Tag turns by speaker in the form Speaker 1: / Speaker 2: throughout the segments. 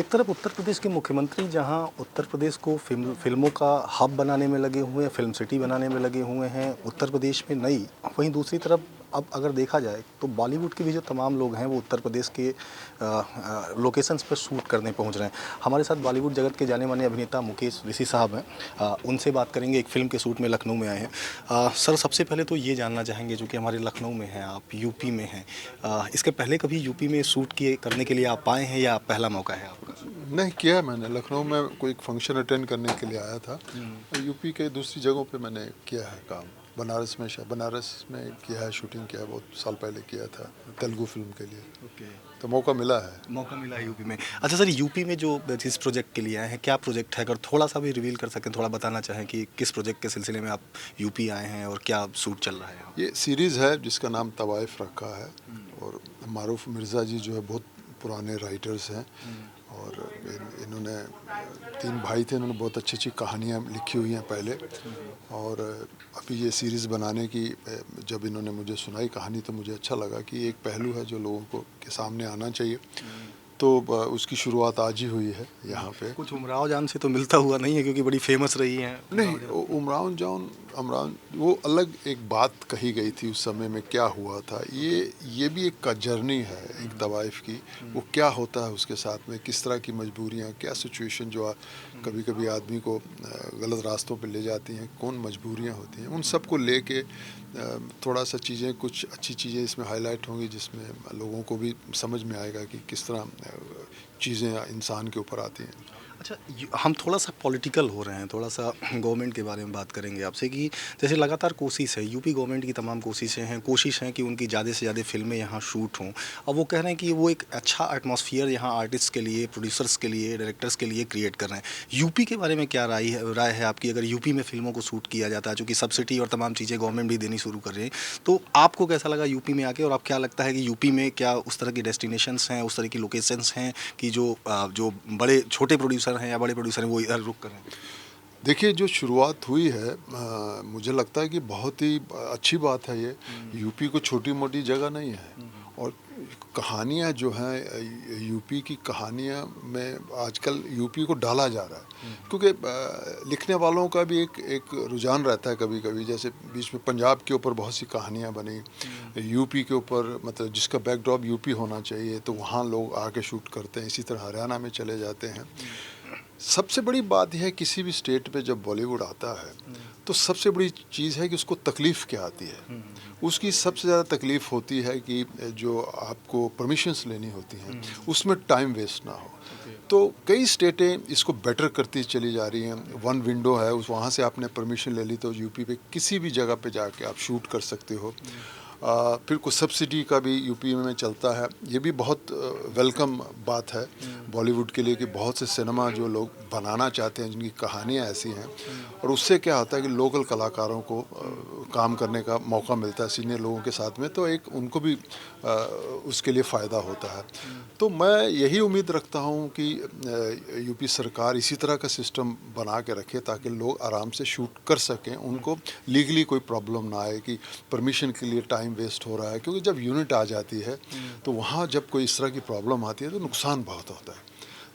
Speaker 1: एक तरफ उत्तर प्रदेश के मुख्यमंत्री जहां उत्तर प्रदेश को फिल्मों का हब बनाने में लगे हुए हैं, फिल्म सिटी बनाने में लगे हुए हैं, उत्तर प्रदेश में नई, वहीं दूसरी तरफ अब अगर देखा जाए तो बॉलीवुड के भी जो तमाम लोग हैं वो उत्तर प्रदेश के लोकेशंस पर शूट करने पहुंच रहे हैं। हमारे साथ बॉलीवुड जगत के जाने माने अभिनेता मुकेश ऋषि साहब हैं। उनसे बात करेंगे, एक फ़िल्म के शूट में लखनऊ में आए हैं। सर, सबसे पहले तो ये जानना चाहेंगे, जो कि हमारे लखनऊ में हैं, आप यूपी में हैं, इसके पहले कभी यूपी में शूट किए करने के लिए आप आए हैं या पहला मौका है आपका?
Speaker 2: नहीं किया मैंने। लखनऊ में कोई एक फंक्शन अटेंड करने के लिए आया था। यूपी के दूसरी जगहों पे मैंने किया है काम। बनारस में किया है, शूटिंग किया है, बहुत साल पहले किया था तेलुगु फिल्म के लिए।
Speaker 1: ओके।
Speaker 2: तो मौका मिला है।
Speaker 1: मौका मिला है यूपी में। अच्छा सर, यूपी में जो जिस प्रोजेक्ट के लिए आए हैं, क्या प्रोजेक्ट है? अगर थोड़ा सा भी रिवील कर सकें, थोड़ा बताना चाहें कि किस प्रोजेक्ट के सिलसिले में आप यूपी आए हैं और क्या शूट चल रहा है यहाँ?
Speaker 2: ये सीरीज़ है जिसका नाम तवाइफ रखा है। और मारूफ मिर्ज़ा जी जो है बहुत पुराने राइटर्स हैं। और इन्होंने तीन भाई थे, इन्होंने बहुत अच्छी अच्छी कहानियाँ लिखी हुई हैं पहले। और अभी ये सीरीज़ बनाने की जब इन्होंने मुझे सुनाई कहानी, तो मुझे अच्छा लगा कि एक पहलू है जो लोगों को के सामने आना चाहिए। तो उसकी शुरुआत आज ही हुई है यहाँ पे।
Speaker 1: कुछ उमराव जान से तो मिलता हुआ नहीं है, क्योंकि बड़ी फेमस रही हैं।
Speaker 2: नहीं, उमरान वो अलग एक बात कही गई थी उस समय में, क्या हुआ था। ये भी एक का जर्नी है एक तवाइफ की। वो क्या होता है उसके साथ में, किस तरह की मजबूरियाँ, क्या सिचुएशन जो कभी कभी आदमी को गलत रास्तों पे ले जाती हैं, कौन मजबूरियाँ होती हैं, उन सब को लेके थोड़ा सा चीज़ें, कुछ अच्छी चीज़ें इसमें हाईलाइट होंगी, जिसमें लोगों को भी समझ में आएगा कि किस तरह चीज़ें इंसान के ऊपर आती हैं।
Speaker 1: अच्छा, हम थोड़ा सा पॉलिटिकल हो रहे हैं, थोड़ा सा गवर्नमेंट के बारे में बात करेंगे आपसे कि जैसे लगातार कोशिश है, यूपी गवर्नमेंट की तमाम कोशिशें हैं, कोशिश है कि उनकी ज़्यादा से ज़्यादा फिल्में यहाँ शूट हों। अब वो कह रहे हैं कि वो एक अच्छा एटमॉस्फेयर यहाँ आर्टिस्ट के लिए, प्रोड्यूसर्स के लिए, डायरेक्टर्स के लिए क्रिएट कर रहे हैं। यूपी के बारे में क्या राय है आपकी? अगर यूपी में फिल्मों को शूट किया जाता है, चूँकि सब्सिडी और तमाम चीज़ें गवर्नमेंट भी देनी शुरू कर रही है, तो आपको कैसा लगा यूपी में आके? और आप क्या लगता है कि यूपी में क्या उस तरह की डेस्टिनेशंस हैं, उस तरह की लोकेशंस हैं कि जो बड़े छोटे प्रोड्यूसर हैं या बड़े प्रोड्यूसर हैं वो इधर रुक कर हैं?
Speaker 2: देखिए, जो शुरुआत हुई है, मुझे लगता है कि बहुत ही अच्छी बात है ये। यूपी को छोटी मोटी जगह नहीं है। और कहानियाँ जो हैं, यूपी की कहानियाँ में आजकल यूपी को डाला जा रहा है, क्योंकि लिखने वालों का भी एक रुझान रहता है। कभी कभी जैसे बीच में पंजाब के ऊपर बहुत सी कहानियाँ बनी, यूपी के ऊपर, मतलब जिसका बैकड्रॉप यूपी होना चाहिए, तो वहाँ लोग आके शूट करते हैं। इसी तरह हरियाणा में चले जाते हैं। सबसे बड़ी बात यह है, किसी भी स्टेट पे जब बॉलीवुड आता है, तो सबसे बड़ी चीज़ है कि उसको तकलीफ़ क्या आती है। उसकी सबसे ज़्यादा तकलीफ़ होती है कि जो आपको परमिशंस लेनी होती हैं, उसमें टाइम वेस्ट ना हो। तो कई स्टेटें इसको बेटर करती चली जा रही हैं। वन विंडो है, उस वहाँ से आपने परमिशन ले ली, तो यूपी पे किसी भी जगह पे जाके आप शूट कर सकते हो। फिर कुछ सब्सिडी का भी यूपी में चलता है। ये भी बहुत वेलकम बात है बॉलीवुड के लिए, कि बहुत से सिनेमा जो लोग बनाना चाहते हैं, जिनकी कहानियाँ ऐसी हैं, और उससे क्या होता है कि लोकल कलाकारों को काम करने का मौका मिलता है सीनियर लोगों के साथ में, तो एक उनको भी उसके लिए फ़ायदा होता है। तो मैं यही उम्मीद रखता हूँ कि यूपी सरकार इसी तरह का सिस्टम बना के रखे, ताकि लोग आराम से शूट कर सकें, उनको लीगली कोई प्रॉब्लम ना आए कि परमिशन के लिए टाइम वेस्ट हो रहा है। क्योंकि जब यूनिट आ जाती है, तो वहाँ जब कोई इस तरह की प्रॉब्लम आती है, तो नुकसान बहुत होता है।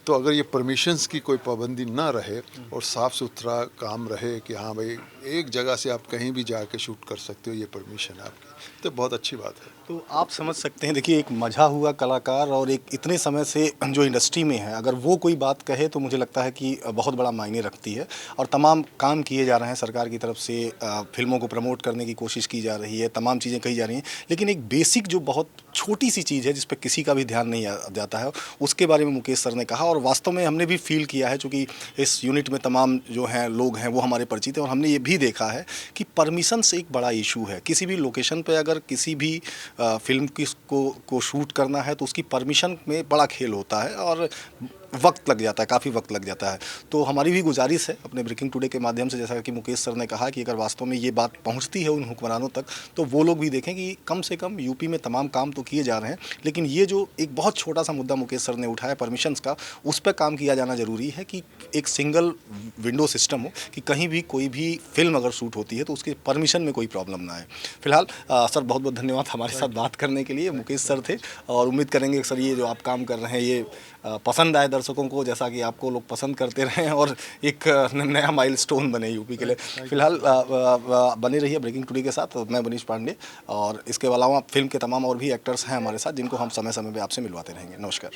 Speaker 2: तो अगर ये परमिशंस की कोई पाबंदी ना रहे और साफ़ सुथरा काम रहे कि हाँ भाई, एक जगह से आप कहीं भी जाके शूट कर सकते हो, ये परमिशन है आपकी, तो बहुत अच्छी बात है।
Speaker 1: तो आप समझ सकते हैं, देखिए, एक मज़ा हुआ कलाकार और एक इतने समय से जो इंडस्ट्री में है, अगर वो कोई बात कहे तो मुझे लगता है कि बहुत बड़ा मायने रखती है। और तमाम काम किए जा रहे हैं सरकार की तरफ से, फिल्मों को प्रमोट करने की कोशिश की जा रही है, तमाम चीज़ें कही जा रही हैं, लेकिन एक बेसिक जो बहुत छोटी सी चीज़ है जिस पर किसी का भी ध्यान नहीं जाता है, उसके बारे में मुकेश सर ने कहा। और वास्तव में हमने भी फील किया है, चूँकि इस यूनिट में तमाम जो हैं लोग हैं वो हमारे परिचित हैं, और हमने ये भी देखा है कि परमिशन से एक बड़ा इशू है। किसी भी लोकेशन पे अगर किसी भी फिल्म को शूट करना है, तो उसकी परमिशन में बड़ा खेल होता है और वक्त लग जाता है, काफ़ी वक्त लग जाता है। तो हमारी भी गुजारिश है अपने ब्रेकिंग टुडे के माध्यम से, जैसा कि मुकेश सर ने कहा, कि अगर वास्तव में ये बात पहुंचती है उन हुक्मरानों तक, तो वो लोग भी देखें कि कम से कम यूपी में तमाम काम तो किए जा रहे हैं, लेकिन ये जो एक बहुत छोटा सा मुद्दा मुकेश सर ने उठाया परमिशंस का, उस पर काम किया जाना ज़रूरी है कि एक सिंगल विंडो सिस्टम हो, कि कहीं भी कोई भी फिल्म अगर शूट होती है तो उसके परमिशन में कोई प्रॉब्लम ना आए। फिलहाल सर, बहुत बहुत धन्यवाद हमारे साथ बात करने के लिए। मुकेश सर थे, और उम्मीद करेंगे कि सर ये जो आप काम कर रहे हैं ये पसंद आए दर्शकों दर्शकों को, जैसा कि आपको लोग पसंद करते रहें और एक नया माइलस्टोन बने यूपी के लिए। फिलहाल बने रहिए ब्रेकिंग टुडे के साथ। मैं मनीष पांडे, और इसके अलावा फिल्म के तमाम और भी एक्टर्स हैं हमारे साथ, जिनको हम समय समय पर आपसे मिलवाते रहेंगे। नमस्कार।